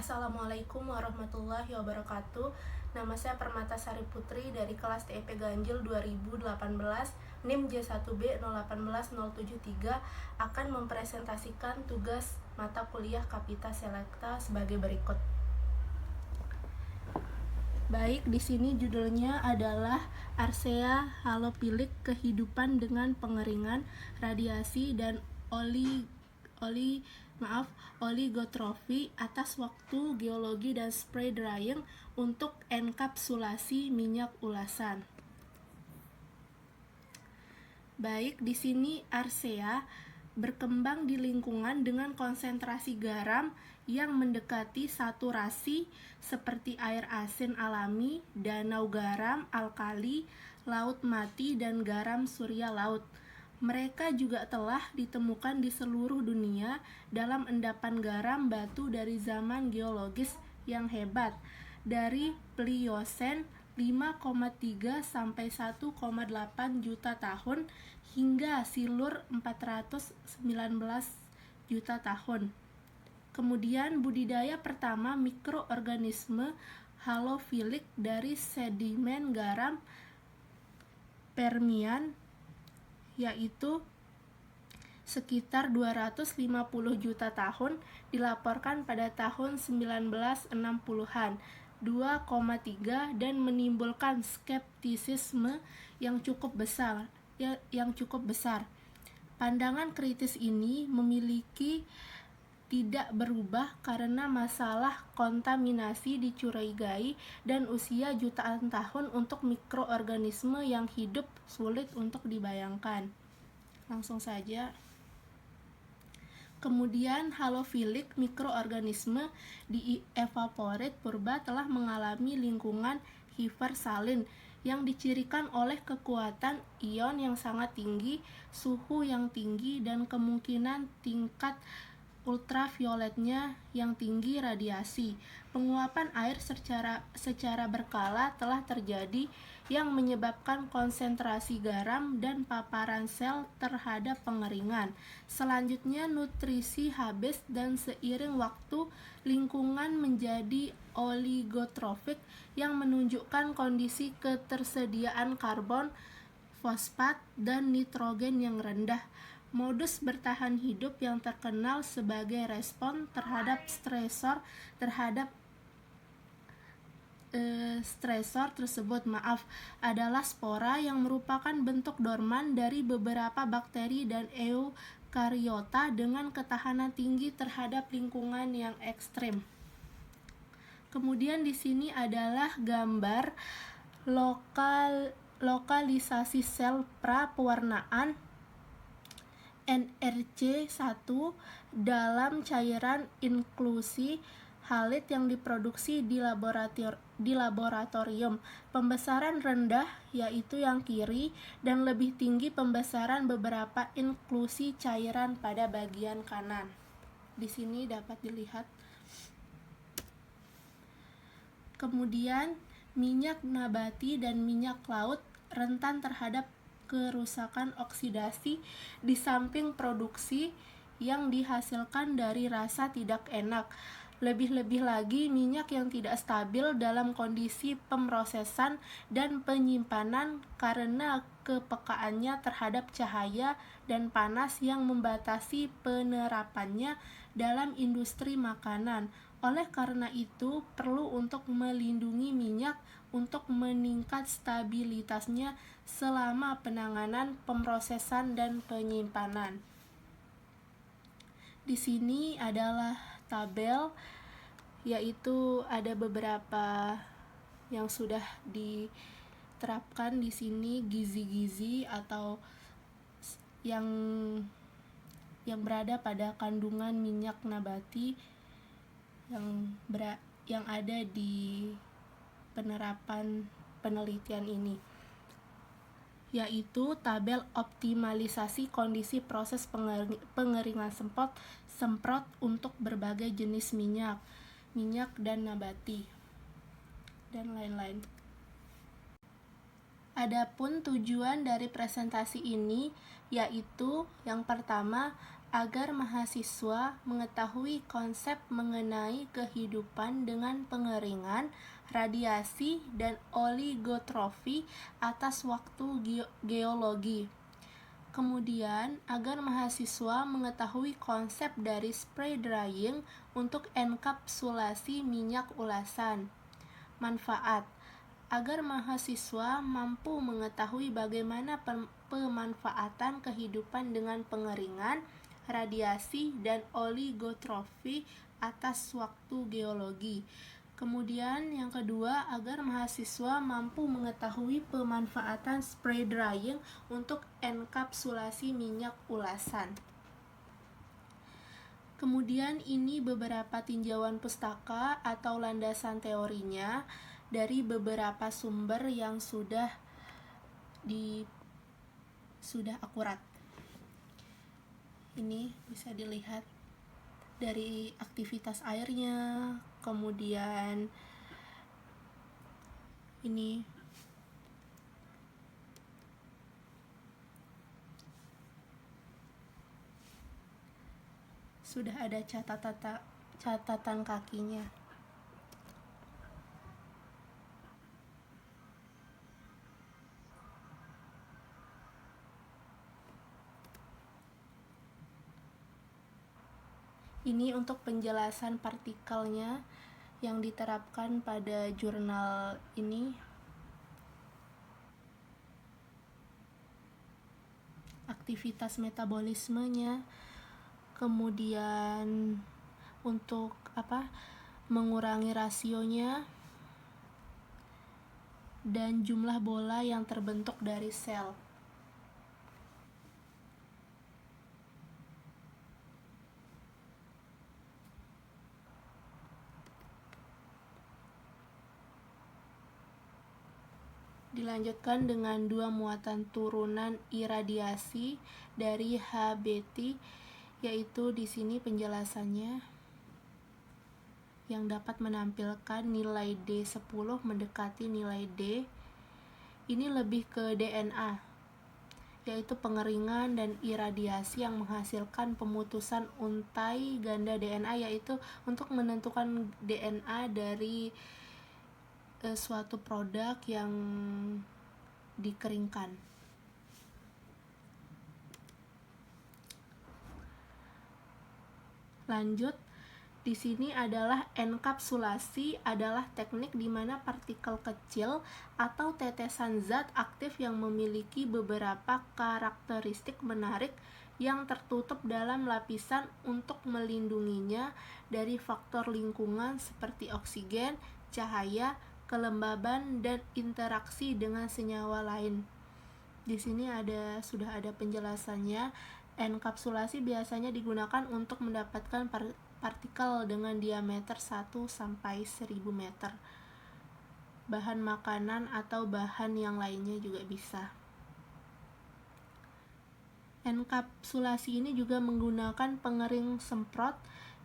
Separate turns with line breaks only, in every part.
Assalamualaikum warahmatullahi wabarakatuh. Nama saya Permata Sari Putri dari kelas TEP Ganjil 2018, NIM J1B018073 akan mempresentasikan tugas mata kuliah Kapita Selekta sebagai berikut. Baik, di sini judulnya adalah Arsea halofilik, kehidupan dengan pengeringan, radiasi, dan oligotrofi atas waktu geologi dan spray drying untuk enkapsulasi minyak ulasan. Baik, di sini Arsea berkembang di lingkungan dengan konsentrasi garam yang mendekati saturasi seperti air asin alami, danau garam, alkali, laut mati, dan garam surya laut. Mereka juga telah ditemukan di seluruh dunia dalam endapan garam batu dari zaman geologis yang hebat, dari Pliocene 5,3 sampai 1,8 juta tahun hingga Silur 419 juta tahun. Kemudian budidaya pertama mikroorganisme halofilik dari sedimen garam Permian yaitu sekitar 250 juta tahun dilaporkan pada tahun 1960-an 2,3 dan menimbulkan skeptisisme yang cukup besar. Pandangan kritis ini memiliki tidak berubah karena masalah kontaminasi dicurigai dan usia jutaan tahun untuk mikroorganisme yang hidup sulit untuk dibayangkan. Langsung saja. Kemudian halofilik mikroorganisme di evaporate purba telah mengalami lingkungan hipersalin yang dicirikan oleh kekuatan ion yang sangat tinggi, suhu yang tinggi, dan kemungkinan tingkat ultravioletnya yang tinggi radiasi. Penguapan air secara berkala telah terjadi yang menyebabkan konsentrasi garam dan paparan sel terhadap pengeringan. Selanjutnya nutrisi habis dan seiring waktu lingkungan menjadi oligotrofik yang menunjukkan kondisi ketersediaan karbon, fosfat, dan nitrogen yang rendah. Modus bertahan hidup yang terkenal sebagai respon terhadap stresor tersebut adalah spora yang merupakan bentuk dorman dari beberapa bakteri dan eukariota dengan ketahanan tinggi terhadap lingkungan yang ekstrim. Kemudian di sini adalah gambar lokalisasi sel pra-pewarnaan NRC1 dalam cairan inklusi halid yang diproduksi di laboratorium. Pembesaran rendah yaitu yang kiri dan lebih tinggi pembesaran beberapa inklusi cairan pada bagian kanan. Di sini dapat dilihat. Kemudian minyak nabati dan minyak laut rentan terhadap kerusakan oksidasi di samping produksi yang dihasilkan dari rasa tidak enak. Lebih-lebih lagi minyak yang tidak stabil dalam kondisi pemrosesan dan penyimpanan karena kepekaannya terhadap cahaya dan panas yang membatasi penerapannya dalam industri makanan. Oleh karena itu, perlu untuk melindungi minyak untuk meningkat stabilitasnya selama penanganan, pemrosesan, dan penyimpanan. Di sini adalah tabel, yaitu ada beberapa yang sudah diterapkan di sini gizi-gizi atau yang berada pada kandungan minyak nabati yang ada di penerapan penelitian ini, yaitu tabel optimalisasi kondisi proses pengeringan semprot untuk berbagai jenis minyak dan nabati, dan lain-lain. Adapun tujuan dari presentasi ini yaitu yang pertama, agar mahasiswa mengetahui konsep mengenai kehidupan dengan pengeringan, radiasi, dan oligotrofi atas waktu geologi. Kemudian, agar mahasiswa mengetahui konsep dari spray drying untuk enkapsulasi minyak ulasan. Manfaat: agar mahasiswa mampu mengetahui bagaimana pemanfaatan kehidupan dengan pengeringan, radiasi, dan oligotrofi atas waktu geologi. Kemudian yang kedua, agar mahasiswa mampu mengetahui pemanfaatan spray drying untuk enkapsulasi minyak ulasan. Kemudian ini beberapa tinjauan pustaka atau landasan teorinya dari beberapa sumber yang sudah akurat. Ini bisa dilihat dari aktivitas airnya, kemudian ini sudah ada catatan kakinya. Ini untuk penjelasan partikelnya yang diterapkan pada jurnal ini. Aktivitas metabolismenya, kemudian untuk mengurangi rasionya, dan jumlah bola yang terbentuk dari sel. Dilanjutkan dengan dua muatan turunan iradiasi dari HBT, yaitu di sini penjelasannya yang dapat menampilkan nilai D10 mendekati nilai D. Ini lebih ke DNA, yaitu pengeringan dan iradiasi yang menghasilkan pemutusan untai ganda DNA, yaitu untuk menentukan DNA dari suatu produk yang dikeringkan. Lanjut, di sini adalah enkapsulasi adalah teknik di mana partikel kecil atau tetesan zat aktif yang memiliki beberapa karakteristik menarik yang tertutup dalam lapisan untuk melindunginya dari faktor lingkungan seperti oksigen, cahaya, kelembaban, dan interaksi dengan senyawa lain. Di sini sudah ada penjelasannya. Enkapsulasi biasanya digunakan untuk mendapatkan partikel dengan diameter 1 sampai 1000 meter. Bahan makanan atau bahan yang lainnya juga bisa. Enkapsulasi ini juga menggunakan pengering semprot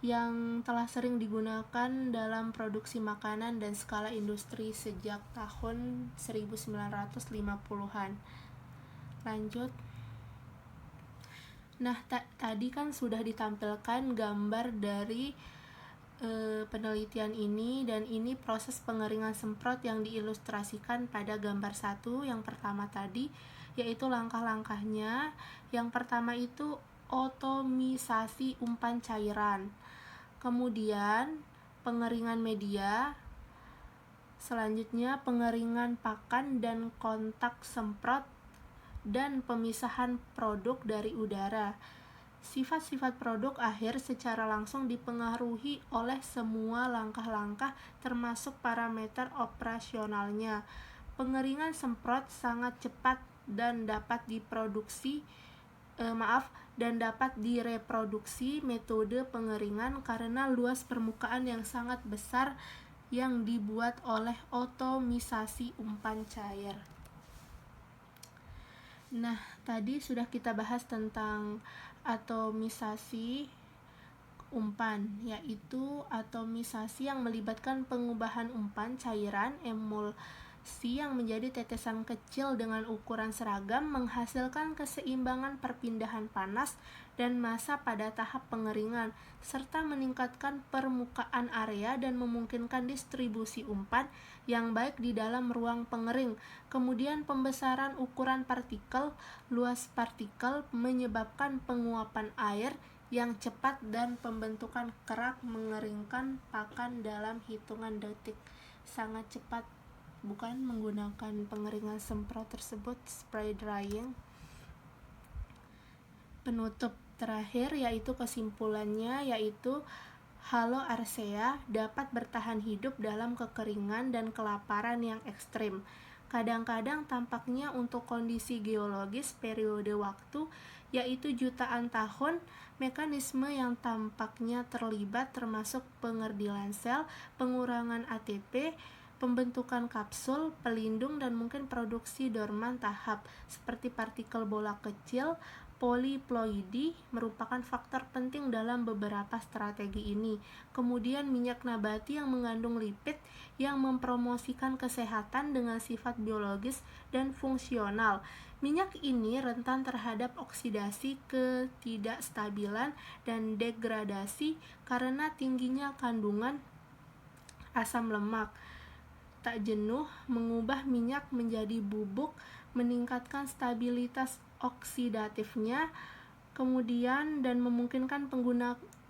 yang telah sering digunakan dalam produksi makanan dan skala industri sejak tahun 1950-an. Lanjut. Nah, tadi kan sudah ditampilkan gambar dari penelitian ini, dan ini proses pengeringan semprot yang diilustrasikan pada gambar 1 yang pertama tadi, yaitu langkah-langkahnya. Yang pertama itu atomisasi umpan cairan, kemudian pengeringan media, selanjutnya pengeringan pakan dan kontak semprot, dan pemisahan produk dari udara. Sifat-sifat produk akhir secara langsung dipengaruhi oleh semua langkah-langkah termasuk parameter operasionalnya. Pengeringan semprot sangat cepat dan dapat direproduksi metode pengeringan karena luas permukaan yang sangat besar yang dibuat oleh atomisasi umpan cair. Nah, tadi sudah kita bahas tentang atomisasi umpan, yaitu atomisasi yang melibatkan pengubahan umpan cairan emulsi yang menjadi tetesan kecil dengan ukuran seragam, menghasilkan keseimbangan perpindahan panas dan masa pada tahap pengeringan, serta meningkatkan permukaan area dan memungkinkan distribusi umpan yang baik di dalam ruang pengering. Kemudian pembesaran ukuran partikel, luas partikel menyebabkan penguapan air yang cepat dan pembentukan kerak mengeringkan pakan dalam hitungan detik. Sangat cepat, bukan menggunakan pengeringan semprot tersebut, spray drying. Penutup terakhir yaitu kesimpulannya, yaitu Haloarchaea dapat bertahan hidup dalam kekeringan dan kelaparan yang ekstrim. Kadang-kadang tampaknya untuk kondisi geologis periode waktu, yaitu jutaan tahun, mekanisme yang tampaknya terlibat termasuk pengerdilan sel, pengurangan ATP, pembentukan kapsul, pelindung, dan mungkin produksi dorman tahap, seperti partikel bola kecil. Poliploidi merupakan faktor penting dalam beberapa strategi ini. Kemudian minyak nabati yang mengandung lipid yang mempromosikan kesehatan dengan sifat biologis dan fungsional. Minyak ini rentan terhadap oksidasi, ketidakstabilan, dan degradasi karena tingginya kandungan asam lemak. Tak jenuh mengubah minyak menjadi bubuk, meningkatkan stabilitas oksidatifnya, kemudian dan memungkinkan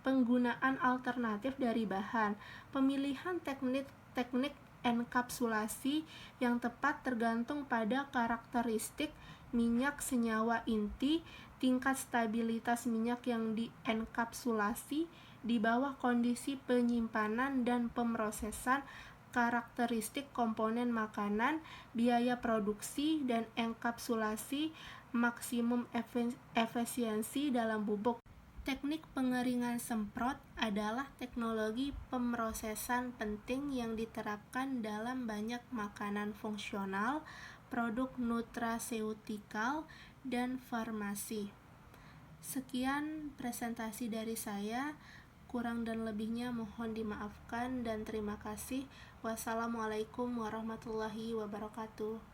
penggunaan alternatif dari bahan. Pemilihan teknik enkapsulasi yang tepat tergantung pada karakteristik minyak senyawa inti, tingkat stabilitas minyak yang dienkapsulasi di bawah kondisi penyimpanan dan pemrosesan, karakteristik komponen makanan, biaya produksi, dan enkapsulasi, maksimum efisiensi dalam bubuk. Teknik pengeringan semprot adalah teknologi pemrosesan penting yang diterapkan dalam banyak makanan fungsional, produk nutraseutikal, dan farmasi. Sekian presentasi dari saya. Kurang dan lebihnya mohon dimaafkan dan terima kasih. Wassalamualaikum warahmatullahi wabarakatuh.